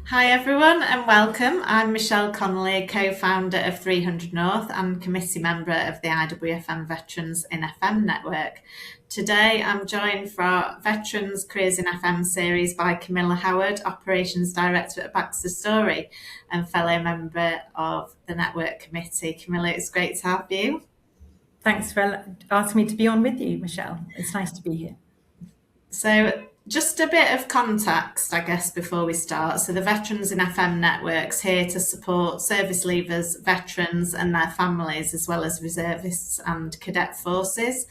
Hi everyone and welcome. I'm Michelle Connolly, co-founder of 300 North and committee member of the IWFM Veterans in FM network. Today I'm joined for our Veterans Careers in FM series by Camilla Howard, Operations Director at Baxter Story and fellow member of the network committee. Camilla, it's great to have you. Thanks for asking me to be on with you, Michelle. It's nice to be here. So just a bit of context, I guess, before we start. So the Veterans in FM Network's here to support service leavers, veterans and their families, as well as reservists and cadet forces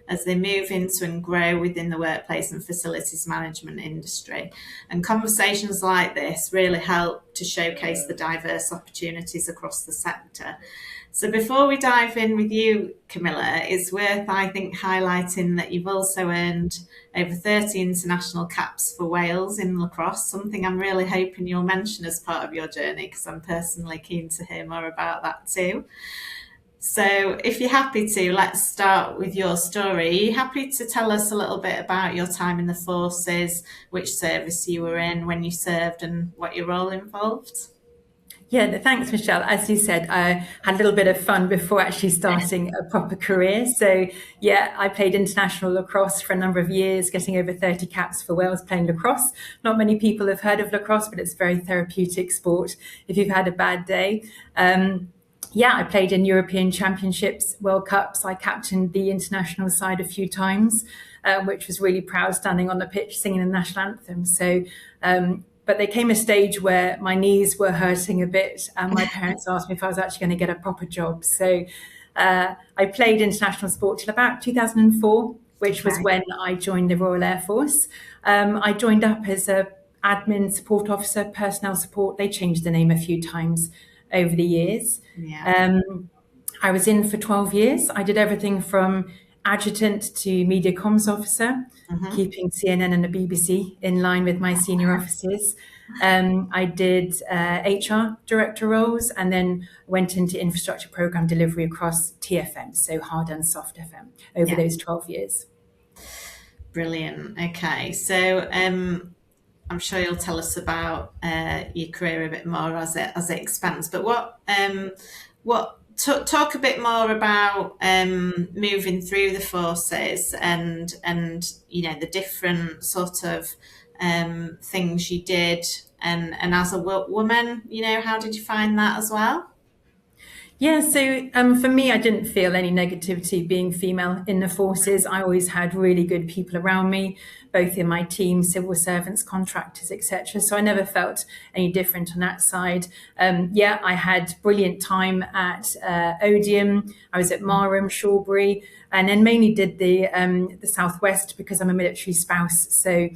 as they move into and grow within the workplace and facilities management industry. And conversations like this really help to showcase the diverse opportunities across the sector. So before we dive in with you, Camilla, it's worth, I think, highlighting that you've also earned over 30 international caps for Wales in lacrosse, something I'm really hoping you'll mention as part of your journey, because I'm personally keen to hear more about that too. So if you're happy to, let's start with your story. Are you happy to tell us a little bit about your time in the forces, which service you were in, when you served, and what your role involved? Yeah, thanks, Michelle. As you said, I had a little bit of fun before actually starting a proper career. So, yeah, I played international lacrosse for a number of years, getting over 30 caps for Wales playing lacrosse. Not many people have heard of lacrosse, but it's a very therapeutic sport if you've had a bad day. I played in European Championships, World Cups. I captained the international side a few times, which was really proud, standing on the pitch singing the national anthem. But there came a stage where my knees were hurting a bit, and my parents asked me if I was actually going to get a proper job. So I played international sport till about 2004, which was when I joined the Royal Air Force. I joined up as a admin support officer, personnel support. They changed the name a few times over the years. Yeah. I was in for 12 years. I did everything from adjutant to media comms officer, keeping CNN and the BBC in line with my senior officers. I did HR director roles and then went into infrastructure program delivery across TFM, so hard and soft FM, over those 12 years. Brilliant. Okay. So I'm sure you'll tell us about your career a bit more as it expands. But talk a bit more about moving through the forces and the different sort of things you did and as a woman, how did you find that as well? Yeah, so for me, I didn't feel any negativity being female in the forces. I always had really good people around me, both in my team, civil servants, contractors, etc. So I never felt any different on that side. I had brilliant time at Odium. I was at Marham, Shawbury, and then mainly did the Southwest because I'm a military spouse. So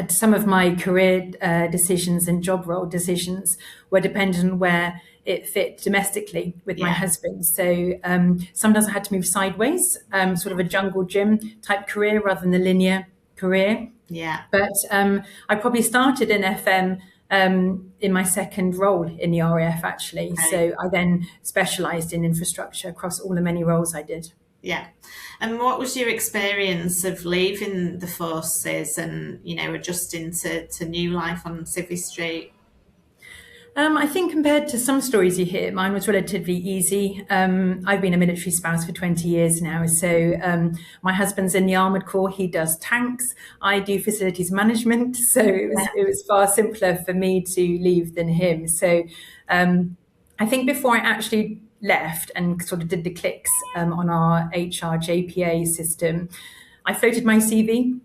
some of my career decisions and job role decisions were dependent on where it fit domestically with my husband. So sometimes I had to move sideways, sort of a jungle gym type career rather than a linear career. Yeah. But I probably started in FM in my second role in the RAF, actually. Okay. So I then specialised in infrastructure across all the many roles I did. Yeah. And what was your experience of leaving the forces and, adjusting to new life on Civvy Street? I think compared to some stories you hear, mine was relatively easy. I've been a military spouse for 20 years now. So my husband's in the Armoured Corps. He does tanks. I do facilities management. So it was far simpler for me to leave than him. So I think before I actually left and sort of did the clicks on our HR JPA system, I floated my CV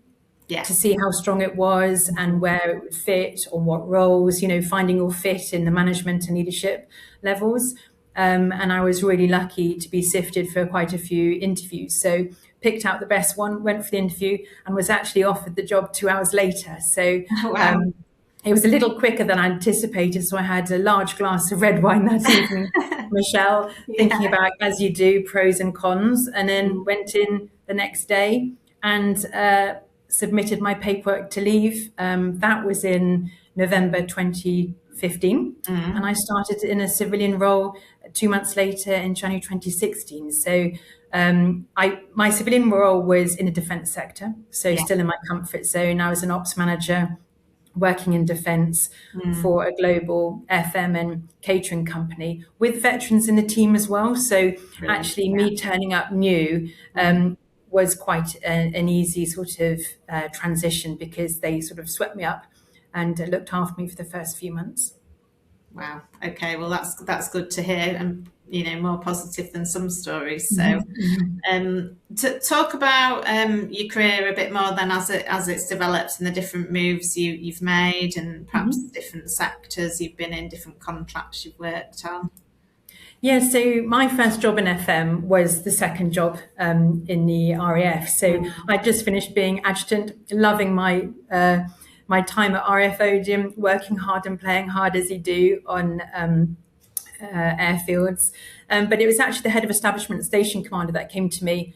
to see how strong it was and where it would fit or what roles, finding your fit in the management and leadership levels. And I was really lucky to be sifted for quite a few interviews. So picked out the best one, went for the interview and was actually offered the job 2 hours later. So it was a little quicker than I anticipated. So I had a large glass of red wine that evening, Michelle, thinking about, as you do, pros and cons, and then went in the next day and submitted my paperwork to leave. That was in November 2015. And I started in a civilian role 2 months later in January 2016. So my civilian role was in the defence sector, so still in my comfort zone. I was an ops manager working in defence for a global FM and catering company with veterans in the team as well. So Brilliant. actually me turning up new was quite an easy sort of transition, because they sort of swept me up and looked after me for the first few months. Wow. Okay. Well, that's good to hear, and more positive than some stories. So, to talk about your career a bit more, then as it's developed and the different moves you've made, and perhaps different sectors you've been in, different contracts you've worked on. Yeah, so my first job in FM was the second job in the RAF. So I just finished being adjutant, loving my my time at RAF Odium, working hard and playing hard as you do on airfields. But it was actually the head of establishment station commander that came to me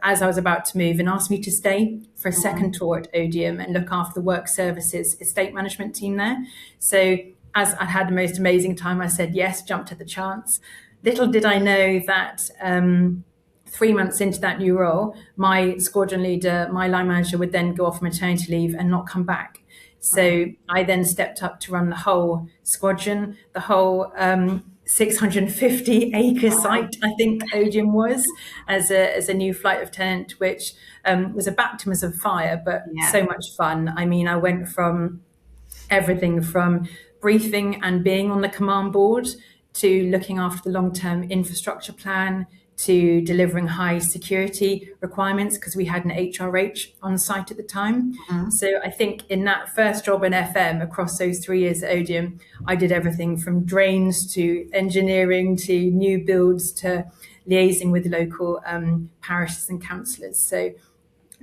as I was about to move and asked me to stay for a second tour at Odium and look after the work services estate management team there. So as I had the most amazing time, I said yes, jumped at the chance. Little did I know that 3 months into that new role, my squadron leader, my line manager, would then go off maternity leave and not come back. So I then stepped up to run the whole squadron, the whole 650-acre site, I think Odium was, as a new flight lieutenant, which was a baptism of fire, but so much fun. I mean, I went from everything from briefing and being on the command board to looking after the long-term infrastructure plan, to delivering high security requirements, because we had an HRH on site at the time. So I think in that first job in FM, across those 3 years at Odium, I did everything from drains to engineering to new builds to liaising with local parishes and councillors. So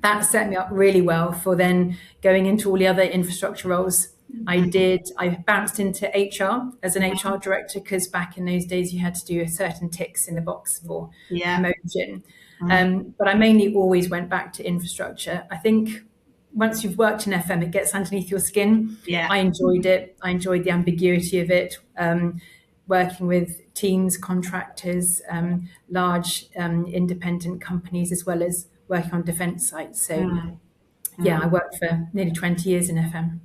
that set me up really well for then going into all the other infrastructure roles. I bounced into HR as an HR director, because back in those days you had to do a certain ticks in the box for promotion. But I mainly always went back to infrastructure. I think once you've worked in FM, it gets underneath your skin. I enjoyed it. I enjoyed the ambiguity of it, working with teams, contractors, large independent companies, as well as working on defence sites. So I worked for nearly 20 years in FM.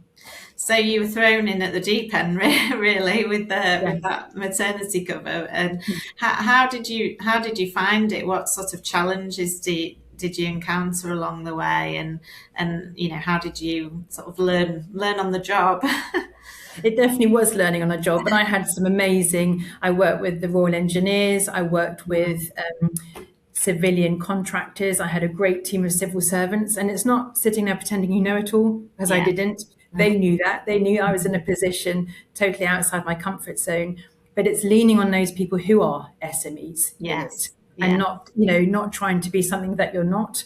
So you were thrown in at the deep end, really, with that maternity cover. And how did you find it? What sort of challenges did you encounter along the way? And how did you sort of learn on the job? It definitely was learning on the job, but I had some amazing. I worked with the Royal Engineers. I worked with civilian contractors. I had a great team of civil servants, and it's not sitting there pretending you know it all, because I didn't. They knew that. They knew I was in a position totally outside my comfort zone. But it's leaning on those people who are SMEs, and not trying to be something that you're not.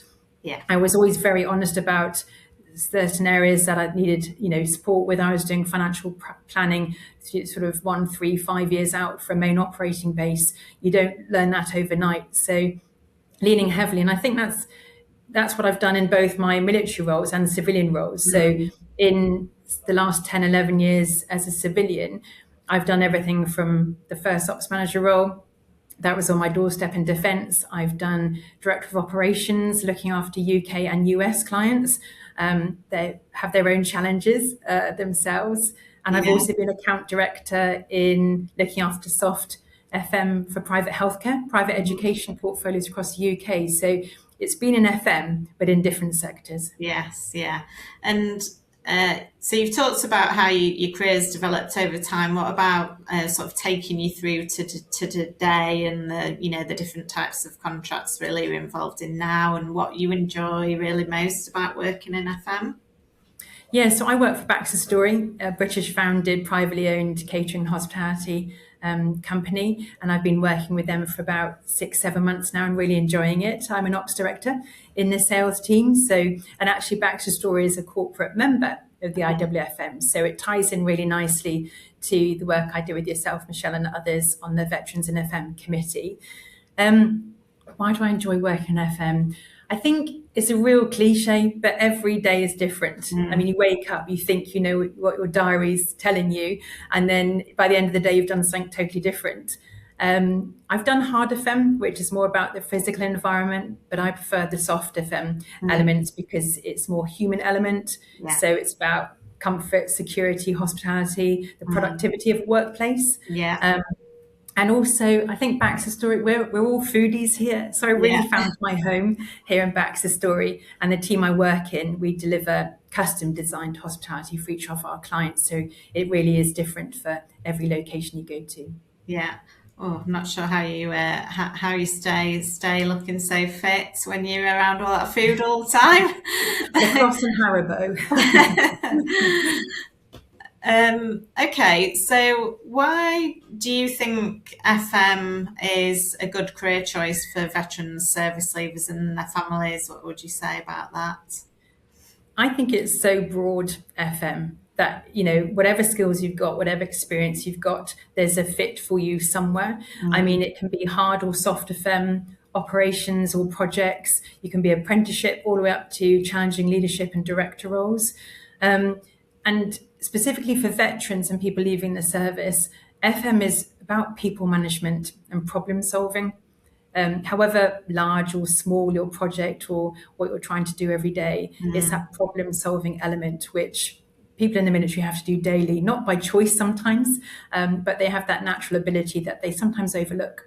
I was always very honest about certain areas that I needed, support with. I was doing financial planning, sort of 1, 3, 5 years out for a main operating base. You don't learn that overnight. So leaning heavily, and I think that's what I've done in both my military roles and civilian roles. So in the last 10, 11 years as a civilian, I've done everything from the first ops manager role. That was on my doorstep in defence. I've done director of operations, looking after UK and US clients. They have their own challenges themselves. And I've also been account director in looking after soft FM for private healthcare, private education portfolios across the UK. So it's been in FM, but in different sectors. Yes, yeah. And so you've talked about how your career's developed over time. What about sort of taking you through to today, and the different types of contracts really you're involved in now, and what you enjoy really most about working in FM? Yeah, so I work for Baxter Story, a British founded, privately owned catering and hospitality company, and I've been working with them for about 6-7 months now and really enjoying it. I'm an ops director in the sales team, and actually Baxter Story is a corporate member of the IWFM, so it ties in really nicely to the work I do with yourself, Michelle, and others on the Veterans in FM committee. Why do I enjoy working in FM? I think it's a real cliche, but every day is different. I mean, you wake up, you think you know what your diary's telling you, and then by the end of the day, you've done something totally different. I've done hard FM, which is more about the physical environment, but I prefer the soft FM elements because it's more human element. So it's about comfort, security, hospitality, the productivity of workplace. Yeah. And also, I think Baxter Story, we're all foodies here. So I really Yeah. found my home here in Baxter Story. And the team I work in, we deliver custom designed hospitality for each of our clients. So it really is different for every location you go to. Yeah. Oh, I'm not sure how you stay looking so fit when you're around all that food all the time. Lacrosse and Haribo. Okay, so why do you think FM is a good career choice for veterans, service leavers, and their families? What would you say about that? I think it's so broad, FM, that, whatever skills you've got, whatever experience you've got, there's a fit for you somewhere. I mean, it can be hard or soft FM operations or projects. You can be apprenticeship all the way up to challenging leadership and director roles. And specifically for veterans and people leaving the service, FM is about people management and problem solving. However large or small your project or what you're trying to do every day, it's that problem solving element which people in the military have to do daily, not by choice sometimes, but they have that natural ability that they sometimes overlook.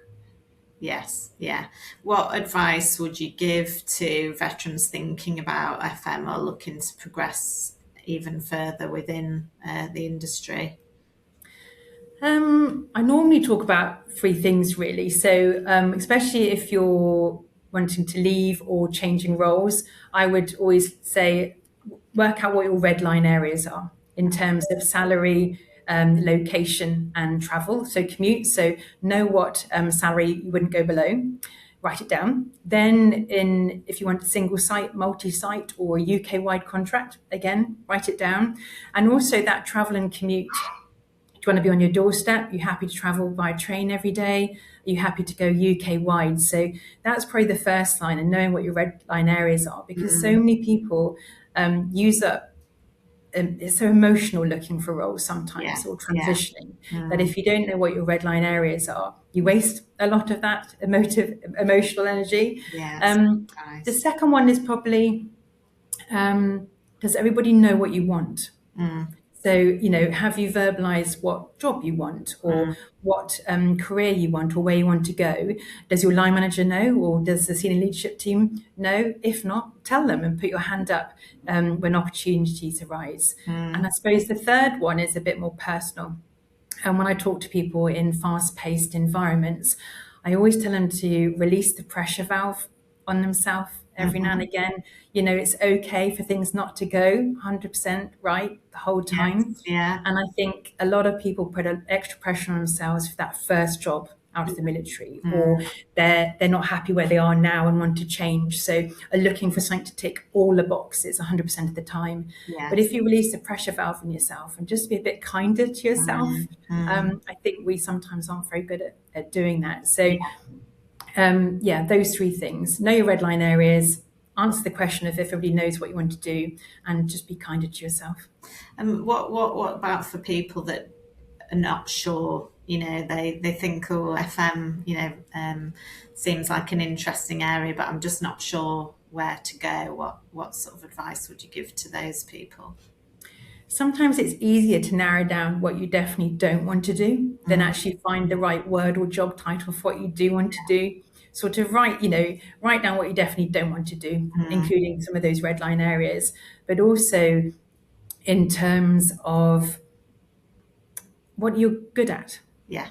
Yes, yeah. What advice would you give to veterans thinking about FM or looking to progress even further within the industry? I normally talk about three things really. So, especially if you're wanting to leave or changing roles, I would always say work out what your red line areas are in terms of salary, location, and travel. So, commute. So, know what salary you wouldn't go below. Write it down. Then, if you want a single site, multi-site, or a UK-wide contract, again, write it down. And also that travel and commute. Do you want to be on your doorstep? Are you happy to travel by train every day? Are you happy to go UK wide? So that's probably the first line, and knowing what your red line areas are, because so many people use up. It's so emotional looking for roles sometimes, or transitioning, that if you don't know what your red line areas are, you waste a lot of that emotional energy. The second one is probably, does everybody know what you want? So, have you verbalized what job you want, or what career you want, or where you want to go? Does your line manager know, or does the senior leadership team know? If not, tell them and put your hand up when opportunities arise. And I suppose the third one is a bit more personal. And when I talk to people in fast-paced environments, I always tell them to release the pressure valve on themselves every now and again. It's okay for things not to go 100% right the whole time. And I think a lot of people put an extra pressure on themselves for that first job out of the military, or they're not happy where they are now and want to change. So are looking for something to tick all the boxes 100% of the time. But if you release the pressure valve on yourself and just be a bit kinder to yourself, I think we sometimes aren't very good at doing that. So those three things: know your red line areas, answer the question if everybody knows what you want to do, and just be kinder to yourself. And what about for people that are not sure? They think, oh, FM, seems like an interesting area, but I'm just not sure where to go. What sort of advice would you give to those people? Sometimes it's easier to narrow down what you definitely don't want to do than actually find the right word or job title for what you do want to do. Sort of write down what you definitely don't want to do, including some of those red line areas, but also in terms of what you're good at.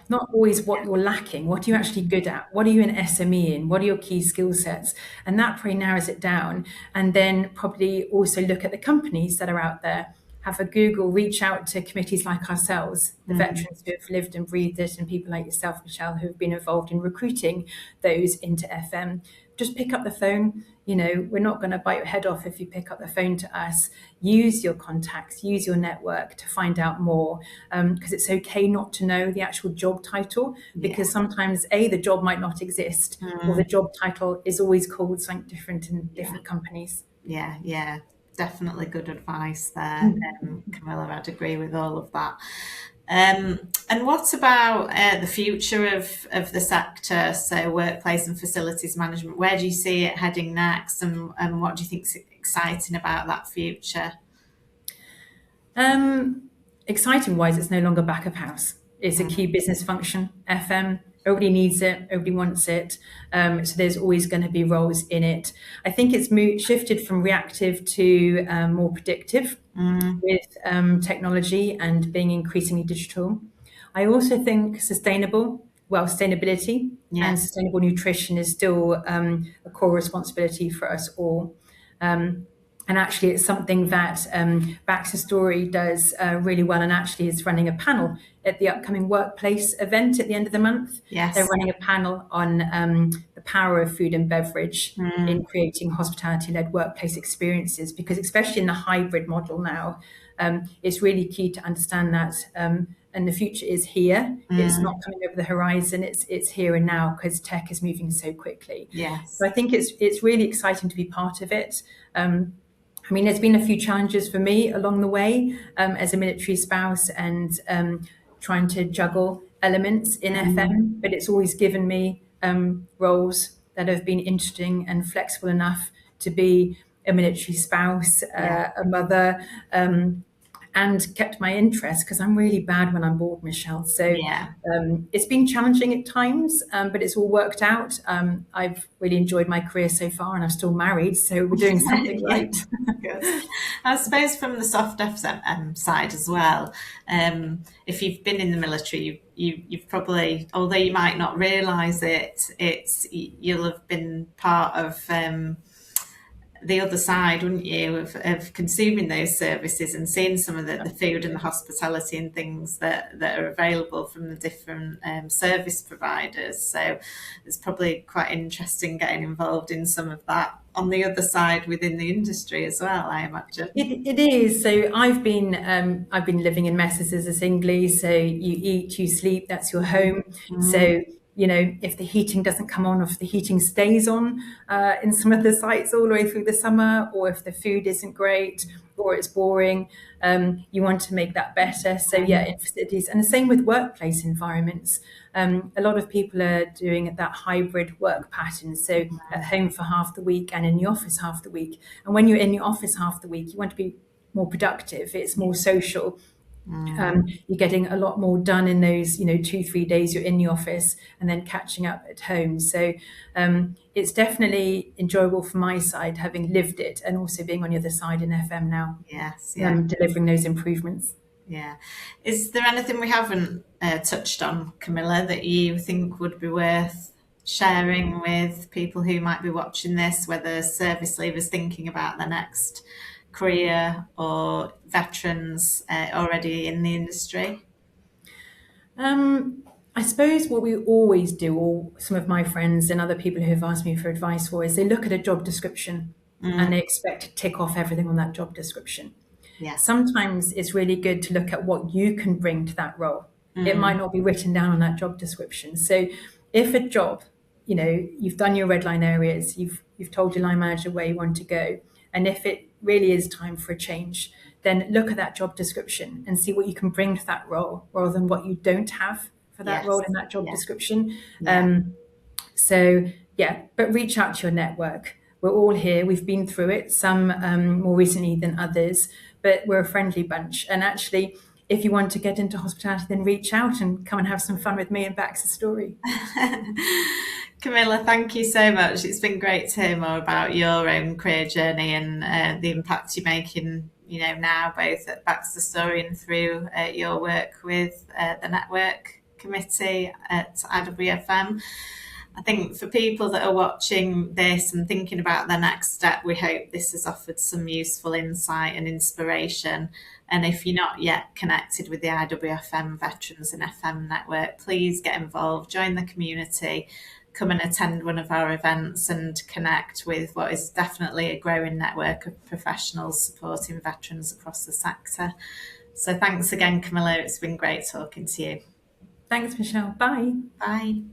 Not always what you're lacking. What are you actually good at? What are you an SME in? What are your key skill sets? And that probably narrows it down. And then probably also look at the companies that are out there. Have a Google, reach out to committees like ourselves, the veterans who have lived and breathed it, and people like yourself, Michelle, who have been involved in recruiting those into FM. Just pick up the phone. We're not going to bite your head off if you pick up the phone to us. Use your contacts, use your network to find out more, because it's okay not to know the actual job title, because sometimes the job might not exist, or the job title is always called something different in different companies. Yeah. Definitely good advice there, Camilla. I'd agree with all of that. And what about the future of the sector, so workplace and facilities management? Where do you see it heading next, and what do you think is exciting about that future? Exciting wise, it's no longer back of house. It's a key business function. FM, everybody needs it, everybody wants it. So there's always going to be roles in it. I think it's shifted from reactive to more predictive with technology and being increasingly digital. I also think sustainability Yeah. and sustainable nutrition is still a core responsibility for us all. And actually, it's something that Baxter Story does really well, and actually is running a panel at the upcoming workplace event at the end of the month. They're Yes. running a panel on the power of food and beverage in creating hospitality-led workplace experiences, because especially in the hybrid model now, it's really key to understand that. And the future is here. It's not coming over the horizon. It's here and now, because tech is moving so quickly. Yes. So I think it's really exciting to be part of it. I mean, there's been a few challenges for me along the way as a military spouse, and trying to juggle elements in FM, but it's always given me roles that have been interesting and flexible enough to be a military spouse, a mother, and kept my interest, because I'm really bad when I'm bored, Michelle. So Yeah. it's been challenging at times, but it's all worked out. I've really enjoyed my career so far, and I'm still married, so we're doing something right. Good. I suppose from the soft FM side as well, if you've been in the military, you've probably, although you might not realise it, you'll have been part of the other side, wouldn't you, of consuming those services and seeing some of the food and the hospitality and things that are available from the different service providers. So it's probably quite interesting getting involved in some of that on the other side within the industry as well, I imagine. It is. So I've been living in messes as a singly. So you eat, you sleep, that's your home. So if the heating doesn't come on, or if the heating stays on in some of the sites all the way through the summer, or if the food isn't great or it's boring, you want to make that better. So in facilities, and the same with workplace environments. A lot of people are doing that hybrid work pattern. So at home for half the week and in the office half the week. And when you're in the office half the week, you want to be more productive. It's more social. You're getting a lot more done in those, 2-3 days you're in the office, and then catching up at home. So it's definitely enjoyable from my side, having lived it, and also being on the other side in FM now. Yes, Delivering those improvements. Yeah. Is there anything we haven't touched on, Camilla, that you think would be worth sharing with people who might be watching this, whether service leavers thinking about their next career or veterans already in the industry? I suppose what we always do, or some of my friends and other people who have asked me for advice for, is they look at a job description and they expect to tick off everything on that job description. Yeah. Sometimes it's really good to look at what you can bring to that role. It might not be written down on that job description. So if a job, you've done your red line areas, you've told your line manager where you want to go, and if it really is time for a change, then look at that job description and see what you can bring to that role, rather than what you don't have for that role in that job description. But reach out to your network. We're all here. We've been through it, some more recently than others, but we're a friendly bunch. And actually, if you want to get into hospitality, then reach out and come and have some fun with me and Baxter Story. Camilla, thank you so much. It's been great to hear more about your own career journey and the impact you're making, now both at Baxter Story and through your work with the network committee at IWFM. I think for people that are watching this and thinking about their next step, we hope this has offered some useful insight and inspiration. And if you're not yet connected with the IWFM Veterans in FM network, please get involved, join the community, come and attend one of our events and connect with what is definitely a growing network of professionals supporting veterans across the sector. So thanks again, Camilla. It's been great talking to you. Thanks, Michelle. Bye. Bye.